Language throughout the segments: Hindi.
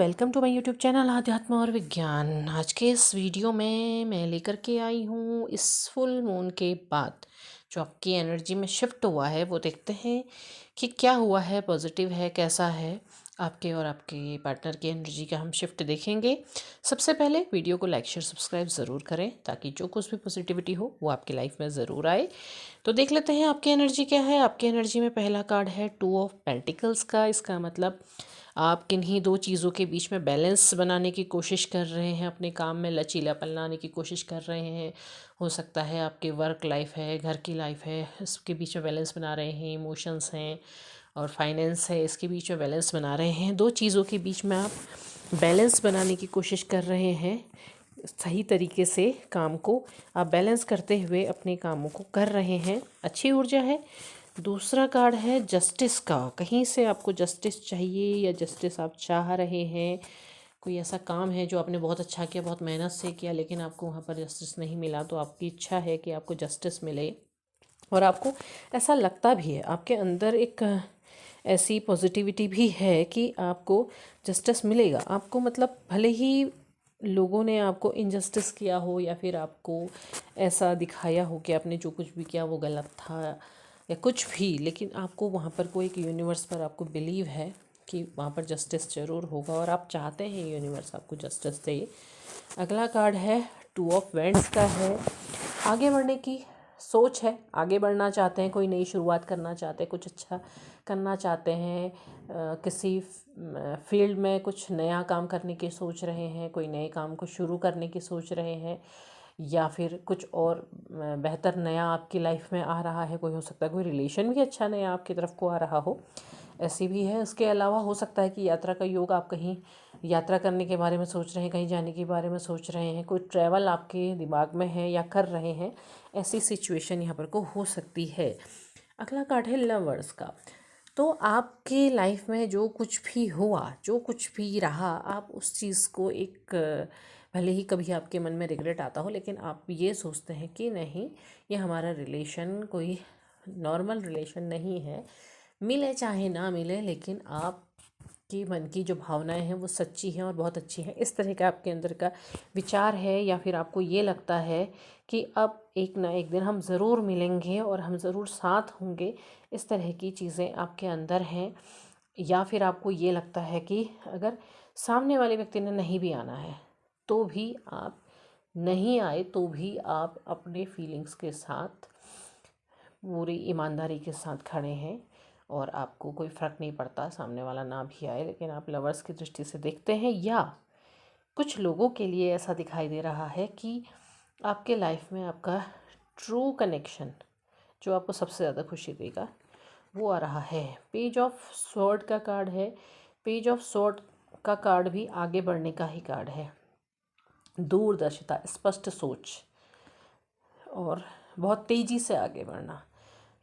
Welcome to my YouTube channel आध्यात्म और विज्ञान। आज के इस वीडियो में मैं लेकर के आई हूँ इस फुल मून के बाद जो आपकी एनर्जी में शिफ्ट हुआ है वो देखते हैं कि क्या हुआ है, पॉजिटिव है, कैसा है। आपके और आपके पार्टनर की एनर्जी का हम शिफ्ट देखेंगे। सबसे पहले वीडियो को लाइक शेयर सब्सक्राइब ज़रूर करें ताकि जो कुछ भी पॉजिटिविटी हो वो आपकी लाइफ में ज़रूर आए। तो देख लेते हैं आपकी एनर्जी क्या है। आपकी एनर्जी में पहला कार्ड है 2 ऑफ पेंटिकल्स का। इसका मतलब आप किन्हीं दो चीज़ों के बीच में बैलेंस बनाने की कोशिश कर रहे हैं, अपने काम में लचीलापन लाने की कोशिश कर रहे हैं। हो सकता है आपकी वर्क लाइफ है, घर की लाइफ है, इसके बीच में बैलेंस बना रहे हैं। इमोशंस हैं और फाइनेंस है, इसके बीच में बैलेंस बना रहे हैं। दो चीज़ों के बीच में आप बैलेंस बनाने की कोशिश कर रहे हैं। सही तरीके से काम को आप बैलेंस करते हुए अपने कामों को कर रहे हैं। अच्छी ऊर्जा है। दूसरा कार्ड है जस्टिस का। कहीं से आपको जस्टिस चाहिए या जस्टिस आप चाह रहे हैं। कोई ऐसा काम है जो आपने बहुत अच्छा किया, बहुत मेहनत से किया, लेकिन आपको वहाँ पर जस्टिस नहीं मिला, तो आपकी इच्छा है कि आपको जस्टिस मिले। और आपको ऐसा लगता भी है, आपके अंदर एक ऐसी पॉजिटिविटी भी है कि आपको जस्टिस मिलेगा। आपको मतलब भले ही लोगों ने आपको इनजस्टिस किया हो या फिर आपको ऐसा दिखाया हो कि आपने जो कुछ भी किया वो गलत था या कुछ भी, लेकिन आपको वहाँ पर कोई एक यूनिवर्स पर आपको बिलीव है कि वहाँ पर जस्टिस ज़रूर होगा और आप चाहते हैं यूनिवर्स आपको जस्टिस दे। अगला कार्ड है 2 ऑफ वैंड्स का है। आगे बढ़ने की सोच है, आगे बढ़ना चाहते हैं, कोई नई शुरुआत करना चाहते हैं, कुछ अच्छा करना चाहते हैं। किसी फील्ड में कुछ नया काम करने की सोच रहे हैं, कोई नए काम को शुरू करने की सोच रहे हैं, या फिर कुछ और बेहतर नया आपकी लाइफ में आ रहा है। कोई हो सकता है कोई रिलेशन भी अच्छा नया आपकी तरफ को आ रहा हो, ऐसी भी है। उसके अलावा हो सकता है कि यात्रा का योग, आप कहीं यात्रा करने के बारे में सोच रहे हैं, कहीं जाने के बारे में सोच रहे हैं, कोई ट्रैवल आपके दिमाग में है या कर रहे हैं। ऐसी सिचुएशन यहाँ पर को हो सकती है। अगला कार्ड है लवर्स का। तो आपके लाइफ में जो कुछ भी हुआ, जो कुछ भी रहा, आप उस चीज़ को एक भले ही कभी आपके मन में रिग्रेट आता हो, लेकिन आप ये सोचते हैं कि नहीं, ये हमारा रिलेशन कोई नॉर्मल रिलेशन नहीं है। मिले चाहे ना मिले, लेकिन आप की मन की जो भावनाएं हैं वो सच्ची हैं और बहुत अच्छी हैं। इस तरह का आपके अंदर का विचार है, या फिर आपको ये लगता है कि अब एक ना एक दिन हम ज़रूर मिलेंगे और हम ज़रूर साथ होंगे। इस तरह की चीज़ें आपके अंदर हैं। या फिर आपको ये लगता है कि अगर सामने वाले व्यक्ति ने नहीं भी आना है तो भी आप नहीं आए, तो भी आप अपने फीलिंग्स के साथ पूरी ईमानदारी के साथ खड़े हैं और आपको कोई फ़र्क नहीं पड़ता सामने वाला ना भी आए, लेकिन आप लवर्स की दृष्टि से देखते हैं। या कुछ लोगों के लिए ऐसा दिखाई दे रहा है कि आपके लाइफ में आपका ट्रू कनेक्शन जो आपको सबसे ज़्यादा खुशी देगा वो आ रहा है। पेज ऑफ स्वॉर्ड का कार्ड है। पेज ऑफ स्वॉर्ड का कार्ड भी आगे बढ़ने का ही कार्ड है। दूरदर्शिता, स्पष्ट सोच और बहुत तेज़ी से आगे बढ़ना।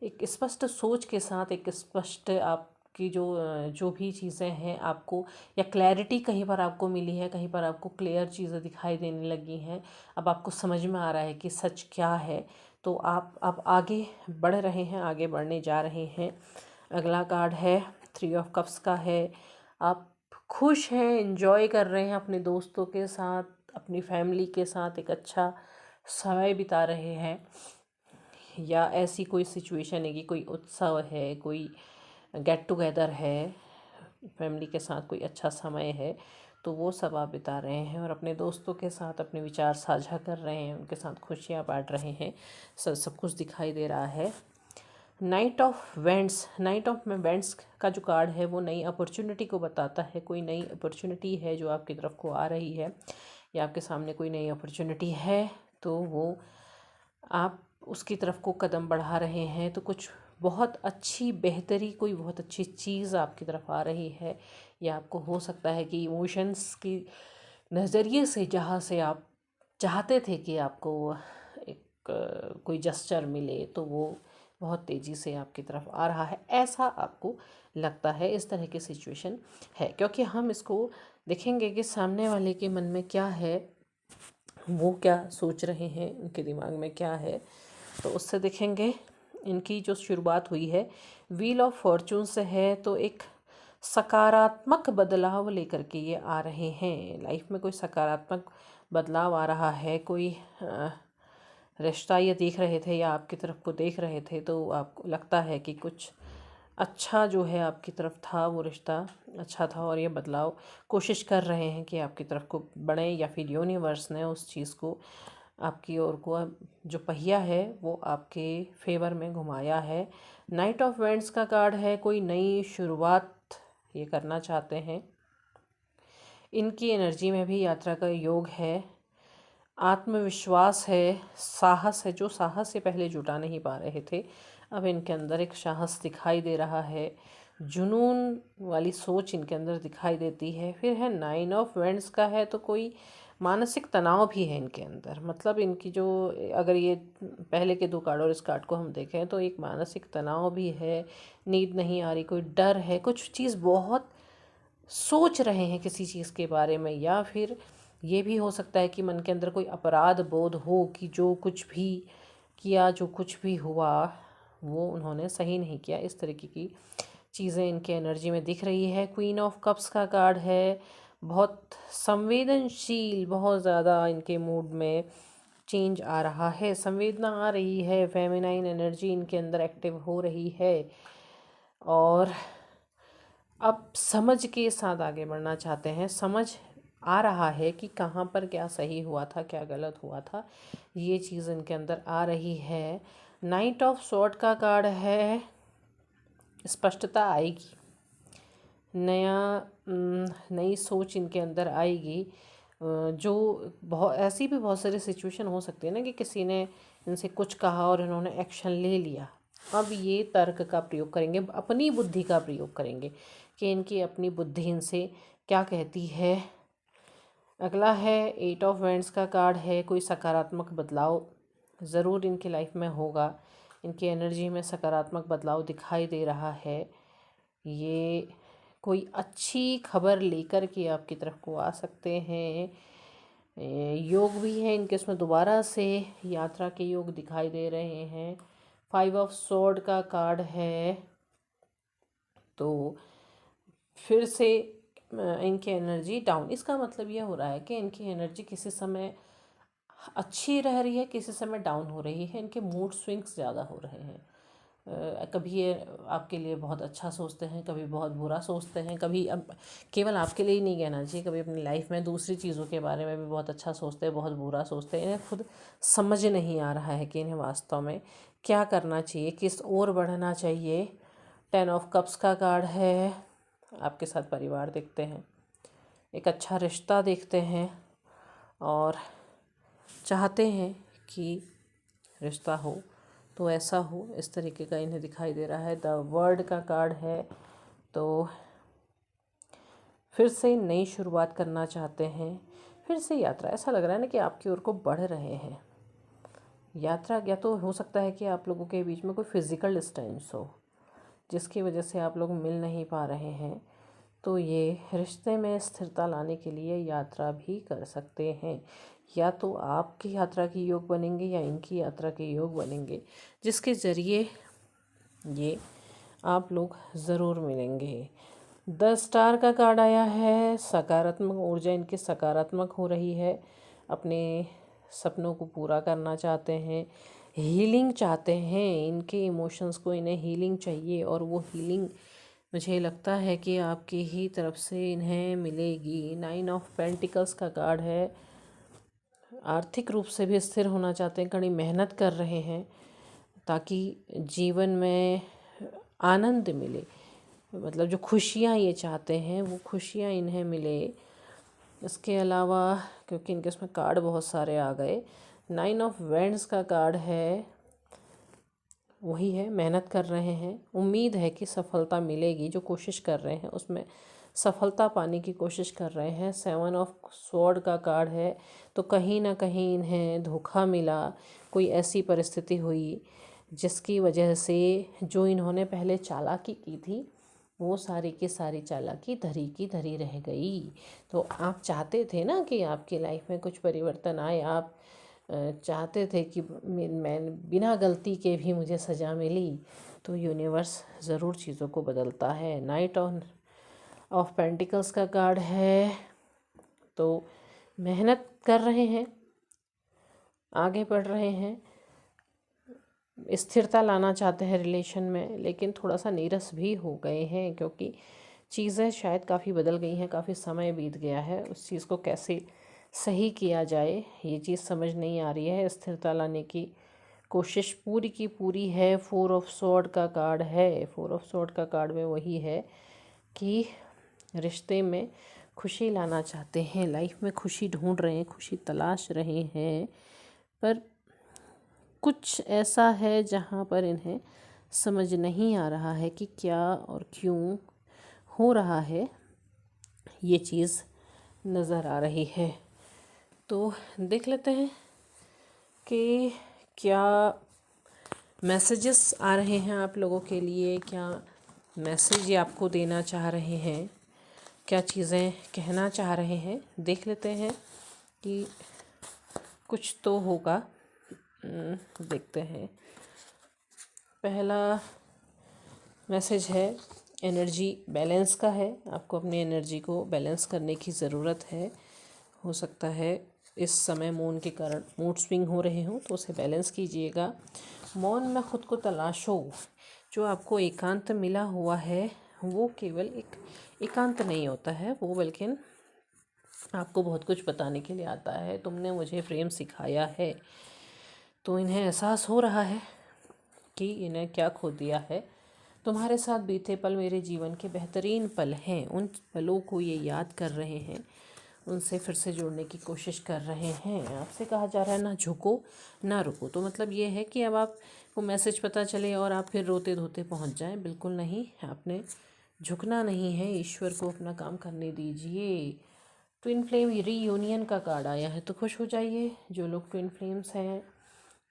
एक स्पष्ट सोच के साथ, एक स्पष्ट आपकी जो जो भी चीज़ें हैं आपको, या क्लैरिटी कहीं पर आपको मिली है, कहीं पर आपको क्लियर चीज़ें दिखाई देने लगी हैं। अब आपको समझ में आ रहा है कि सच क्या है, तो आप आगे बढ़ रहे हैं, आगे बढ़ने जा रहे हैं। अगला कार्ड है 3 ऑफ कप्स का है। आप खुश हैं, एंजॉय कर रहे हैं अपने दोस्तों के साथ, अपनी फैमिली के साथ एक अच्छा समय बिता रहे हैं। या ऐसी कोई सिचुएशन है कि कोई उत्सव है, कोई गेट टुगेदर है, फैमिली के साथ कोई अच्छा समय है, तो वो सब आप बिता रहे हैं और अपने दोस्तों के साथ अपने विचार साझा कर रहे हैं, उनके साथ खुशियाँ बांट रहे हैं। सब कुछ दिखाई दे रहा है। Night of vents, night of में वेंट्स का जो कार्ड है वो नई अपॉर्चुनिटी को बताता है। कोई नई अपॉर्चुनिटी है जो आपकी तरफ को आ रही है, या आपके सामने कोई नई अपॉर्चुनिटी है, तो वो आप उसकी तरफ को कदम बढ़ा रहे हैं। तो कुछ बहुत अच्छी बेहतरी, कोई बहुत अच्छी चीज़ आपकी तरफ आ रही है। या आपको हो सकता है कि इमोशंस की नज़रिए से, जहाँ से आप चाहते थे कि आपको एक कोई जस्चर मिले, तो वो बहुत तेज़ी से आपकी तरफ आ रहा है, ऐसा आपको लगता है। इस तरह की सिचुएशन है, क्योंकि हम इसको देखेंगे कि सामने वाले के मन में क्या है, वो क्या सोच रहे हैं, उनके दिमाग में क्या है, तो उससे देखेंगे। इनकी जो शुरुआत हुई है व्हील ऑफ फॉर्चून से है, तो एक सकारात्मक बदलाव लेकर के ये आ रहे हैं। लाइफ में कोई सकारात्मक बदलाव आ रहा है, कोई रिश्ता ये देख रहे थे या आपकी तरफ को देख रहे थे तो आपको लगता है कि कुछ अच्छा जो है आपकी तरफ था, वो रिश्ता अच्छा था और ये बदलाव कोशिश कर रहे हैं कि आपकी तरफ को बढ़े, या फिर यूनिवर्स ने उस चीज़ को आपकी ओर को जो पहिया है वो आपके फेवर में घुमाया है। नाइट ऑफ वेंट्स का कार्ड है, कोई नई शुरुआत ये करना चाहते हैं। इनकी एनर्जी में भी यात्रा का योग है, आत्मविश्वास है, साहस है। जो साहस से पहले जुटा नहीं पा रहे थे, अब इनके अंदर एक साहस दिखाई दे रहा है, जुनून वाली सोच इनके अंदर दिखाई देती है। फिर है नाइन ऑफ वेंट्स का है, तो कोई मानसिक तनाव भी है इनके अंदर। मतलब इनकी जो, अगर ये पहले के दो कार्ड और इस कार्ड को हम देखें तो एक मानसिक तनाव भी है, नींद नहीं आ रही, कोई डर है, कुछ चीज़ बहुत सोच रहे हैं किसी चीज़ के बारे में, या फिर ये भी हो सकता है कि मन के अंदर कोई अपराध बोध हो कि जो कुछ भी किया, जो कुछ भी हुआ वो उन्होंने सही नहीं किया। इस तरीके की चीज़ें इनके एनर्जी में दिख रही है। क्वीन ऑफ कप्स का कार्ड है, बहुत संवेदनशील, बहुत ज़्यादा इनके मूड में चेंज आ रहा है, संवेदना आ रही है, फेमिनाइन एनर्जी इनके अंदर एक्टिव हो रही है और अब समझ के साथ आगे बढ़ना चाहते हैं। समझ आ रहा है कि कहाँ पर क्या सही हुआ था, क्या गलत हुआ था, ये चीज़ इनके अंदर आ रही है। नाइट ऑफ सॉर्ड का कार्ड है, स्पष्टता आएगी, नई सोच इनके अंदर आएगी। जो बहुत ऐसी भी बहुत सारी सिचुएशन हो सकती है ना कि किसी ने इनसे कुछ कहा और इन्होंने एक्शन ले लिया। अब ये तर्क का प्रयोग करेंगे, अपनी बुद्धि का प्रयोग करेंगे कि इनकी अपनी बुद्धि इनसे क्या कहती है। अगला है एट ऑफ वैंड्स का कार्ड है, कोई सकारात्मक बदलाव ज़रूर इनकी लाइफ में होगा। इनकी एनर्जी में सकारात्मक बदलाव दिखाई दे रहा है। ये कोई अच्छी खबर लेकर के आपकी तरफ को आ सकते हैं। योग भी है इनके, इसमें दोबारा से यात्रा के योग दिखाई दे रहे हैं। फाइव ऑफ स्वॉर्ड का कार्ड है, तो फिर से इनकी एनर्जी डाउन। इसका मतलब ये हो रहा है कि इनकी एनर्जी किसी समय अच्छी रह रही है, किसी समय डाउन हो रही है। इनके मूड स्विंग्स ज़्यादा हो रहे हैं। कभी ये आपके लिए बहुत अच्छा सोचते हैं, कभी बहुत बुरा सोचते हैं, कभी, अब केवल आपके लिए ही नहीं कहना चाहिए, कभी अपनी लाइफ में दूसरी चीज़ों के बारे में भी बहुत अच्छा सोचते हैं, बहुत बुरा सोचते हैं। इन्हें खुद समझ नहीं आ रहा है कि इन्हें वास्तव में क्या करना चाहिए, किस ओर बढ़ना चाहिए। 10 ऑफ कप्स का कार्ड है, आपके साथ परिवार देखते हैं, एक अच्छा रिश्ता देखते हैं और चाहते हैं कि रिश्ता हो तो ऐसा हो, इस तरीके का इन्हें दिखाई दे रहा है। द वर्ल्ड का कार्ड है, तो फिर से नई शुरुआत करना चाहते हैं, फिर से यात्रा। ऐसा लग रहा है ना कि आपकी ओर को बढ़ रहे हैं। यात्रा, या तो हो सकता है कि आप लोगों के बीच में कोई फिज़िकल डिस्टेंस हो जिसकी वजह से आप लोग मिल नहीं पा रहे हैं, तो ये रिश्ते में स्थिरता लाने के लिए यात्रा भी कर सकते हैं। या तो आपकी यात्रा के योग बनेंगे या इनकी यात्रा के योग बनेंगे, जिसके ज़रिए ये आप लोग ज़रूर मिलेंगे। 10 स्टार का कार्ड आया है, सकारात्मक ऊर्जा इनकी सकारात्मक हो रही है, अपने सपनों को पूरा करना चाहते हैं, हीलिंग चाहते हैं। इनके इमोशंस को, इन्हें हीलिंग चाहिए और वो हीलिंग मुझे लगता है कि आपकी ही तरफ से इन्हें मिलेगी। 9 ऑफ पेंटिकल्स का कार्ड है, आर्थिक रूप से भी स्थिर होना चाहते हैं, कड़ी मेहनत कर रहे हैं ताकि जीवन में आनंद मिले। मतलब जो खुशियाँ ये चाहते हैं वो खुशियाँ इन्हें मिले। इसके अलावा, क्योंकि इनके इसमें कार्ड बहुत सारे आ गए, 9 ऑफ वैंड्स का कार्ड है, वही है, मेहनत कर रहे हैं, उम्मीद है कि सफलता मिलेगी, जो कोशिश कर रहे हैं उसमें सफलता पाने की कोशिश कर रहे हैं। 7 ऑफ स्वॉर्ड का कार्ड है, तो कहीं ना कहीं इन्हें धोखा मिला, कोई ऐसी परिस्थिति हुई जिसकी वजह से जो इन्होंने पहले चालाकी की थी वो सारी की सारी चालाकी धरी की धरी रह गई। तो आप चाहते थे ना कि आपकी लाइफ में कुछ परिवर्तन आए, आप चाहते थे कि मैं बिना गलती के भी मुझे सज़ा मिली, तो यूनिवर्स ज़रूर चीज़ों को बदलता है। नाइट ऑन ऑफ पेंटिकल्स का कार्ड है। तो मेहनत कर रहे हैं, आगे बढ़ रहे हैं, स्थिरता लाना चाहते हैं रिलेशन में, लेकिन थोड़ा सा नीरस भी हो गए हैं क्योंकि चीज़ें शायद काफ़ी बदल गई हैं, काफ़ी समय बीत गया है। उस चीज़ को कैसे सही किया जाए ये चीज़ समझ नहीं आ रही है। स्थिरता लाने की कोशिश पूरी की पूरी है। 4 ऑफ सॉर्ड का कार्ड है। 4 ऑफ सॉर्ड का कार्ड में वही है कि रिश्ते में खुशी लाना चाहते हैं, लाइफ में खुशी ढूंढ रहे हैं, खुशी तलाश रहे हैं, पर कुछ ऐसा है जहाँ पर इन्हें समझ नहीं आ रहा है कि क्या और क्यों हो रहा है। ये चीज़ नज़र आ रही है। तो देख लेते हैं कि क्या मैसेजेस आ रहे हैं आप लोगों के लिए, क्या मैसेज ये आपको देना चाह रहे हैं, क्या चीज़ें कहना चाह रहे हैं। देख लेते हैं कि कुछ तो होगा। देखते हैं। पहला मैसेज है एनर्जी बैलेंस का है। आपको अपनी एनर्जी को बैलेंस करने की ज़रूरत है। हो सकता है इस समय मून के कारण मूड स्विंग हो रहे हों, तो उसे बैलेंस कीजिएगा। मौन में खुद को तलाशो। जो आपको एकांत मिला हुआ है वो केवल एक एकांत नहीं होता है, वो बल्कि आपको बहुत कुछ बताने के लिए आता है। तुमने मुझे प्रेम सिखाया है। तो इन्हें एहसास हो रहा है कि इन्हें क्या खो दिया है। तुम्हारे साथ बीते पल मेरे जीवन के बेहतरीन पल हैं। उन पलों को ये याद कर रहे हैं, उनसे फिर से जुड़ने की कोशिश कर रहे हैं। आपसे कहा जा रहा है ना झुको ना रुको। तो मतलब ये है कि अब आपको मैसेज पता चले और आप फिर रोते धोते पहुंच जाएं, बिल्कुल नहीं। आपने झुकना नहीं है, ईश्वर को अपना काम करने दीजिए। ट्विन फ्लेम रीयूनियन का कार्ड आया है, तो खुश हो जाइए। जो लोग ट्विन फ्लेम्स हैं,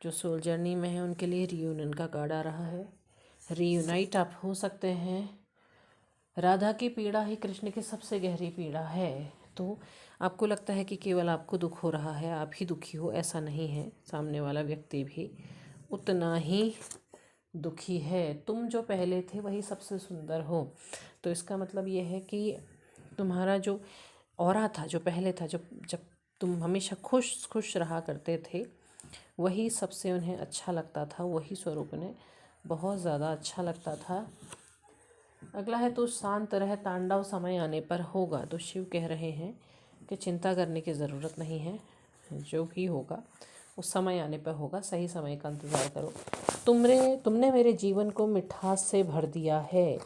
जो सोल जर्नी में हैं, उनके लिए रीयूनियन का कार्ड आ रहा है। रीयूनाइट आप हो सकते हैं। राधा की पीड़ा ही कृष्ण की सबसे गहरी पीड़ा है। तो आपको लगता है कि केवल आपको दुख हो रहा है, आप ही दुखी हो, ऐसा नहीं है। सामने वाला व्यक्ति भी उतना ही दुखी है। तुम जो पहले थे वही सबसे सुंदर हो। तो इसका मतलब ये है कि तुम्हारा जो ऑरा था, जो पहले था, जब जब तुम हमेशा खुश खुश रहा करते थे, वही सबसे उन्हें अच्छा लगता था, वही स्वरूप उन्हें बहुत ज़्यादा अच्छा लगता था। अगला है तो शांत रह, तांडव समय आने पर होगा। तो शिव कह रहे हैं कि चिंता करने की ज़रूरत नहीं है, जो भी होगा उस समय आने पर होगा। सही समय का इंतज़ार करो। तुमने मेरे जीवन को मिठास से भर दिया है।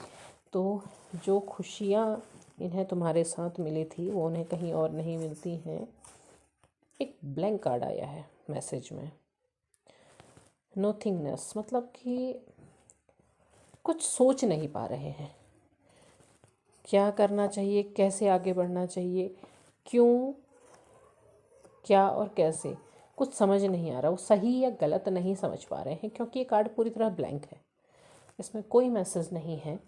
तो जो खुशियाँ इन्हें तुम्हारे साथ मिली थी वो उन्हें कहीं और नहीं मिलती हैं। एक ब्लैंक कार्ड आया है मैसेज में, नोथिंगनेस, मतलब कि कुछ सोच नहीं पा रहे हैं, क्या करना चाहिए, कैसे आगे बढ़ना चाहिए, क्यों, क्या और कैसे, कुछ समझ नहीं आ रहा। वो सही या गलत नहीं समझ पा रहे हैं क्योंकि ये कार्ड पूरी तरह ब्लैंक है, इसमें कोई मैसेज नहीं है।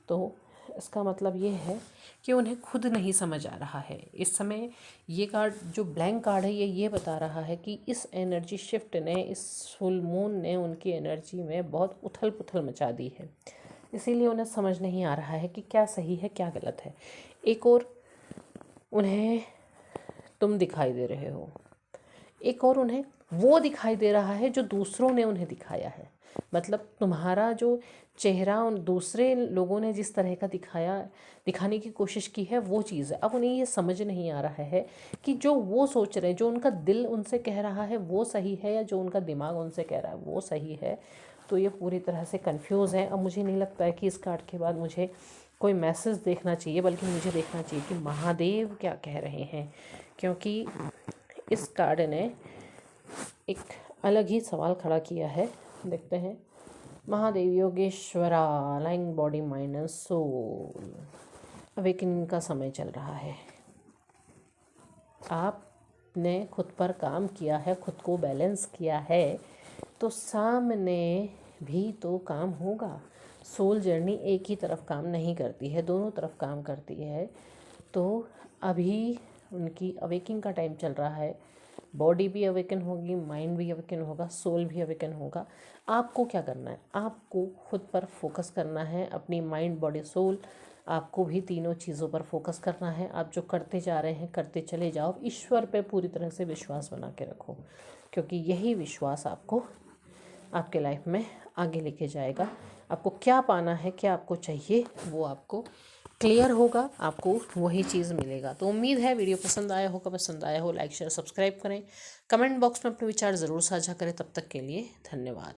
तो इसका मतलब ये है कि उन्हें खुद नहीं समझ आ रहा है इस समय। ये कार्ड जो ब्लैंक कार्ड है ये बता रहा है कि इस एनर्जी शिफ्ट ने, इस फुल मून ने उनकी एनर्जी में बहुत उथल पुथल मचा दी है। इसीलिए उन्हें समझ नहीं आ रहा है कि क्या सही है क्या गलत है। एक और उन्हें तुम दिखाई दे रहे हो, एक और उन्हें वो दिखाई दे रहा है जो दूसरों ने उन्हें दिखाया है। मतलब तुम्हारा जो चेहरा उन दूसरे लोगों ने जिस तरह का दिखाने की कोशिश की है वो चीज़ है। अब उन्हें ये समझ नहीं आ रहा है कि जो वो सोच रहे हैं, जो उनका दिल उनसे कह रहा है वो सही है या जो उनका दिमाग उनसे कह रहा है वो सही है। तो ये पूरी तरह से कंफ्यूज है। अब मुझे नहीं लगता है कि इस कार्ड के बाद मुझे कोई मैसेज देखना चाहिए, बल्कि मुझे देखना चाहिए कि महादेव क्या कह रहे हैं, क्योंकि इस कार्ड ने एक अलग ही सवाल खड़ा किया है। देखते हैं। Mahadev Yogeshwara, aligning body mind and soul, awakening का समय चल रहा है। आपने खुद पर काम किया है, खुद को बैलेंस किया है, तो सामने भी तो काम होगा। सोल जर्नी एक ही तरफ काम नहीं करती है, दोनों तरफ काम करती है। तो अभी उनकी अवेकिंग का टाइम चल रहा है। बॉडी भी अवेकन होगी, माइंड भी अवेकन होगा, सोल भी अवेकन होगा। आपको क्या करना है, आपको खुद पर फोकस करना है, अपनी माइंड बॉडी सोल, आपको भी तीनों चीज़ों पर फोकस करना है। आप जो करते जा रहे हैं करते चले जाओ, ईश्वर पे पूरी तरह से विश्वास बना के रखो, क्योंकि यही विश्वास आपको आपके लाइफ में आगे लेके जाएगा। आपको क्या पाना है, क्या आपको चाहिए, वो आपको क्लियर होगा, आपको वही चीज़ मिलेगा। तो उम्मीद है वीडियो पसंद आया होगा, पसंद आया हो लाइक शेयर सब्सक्राइब करें, कमेंट बॉक्स में अपने विचार ज़रूर साझा करें। तब तक के लिए धन्यवाद।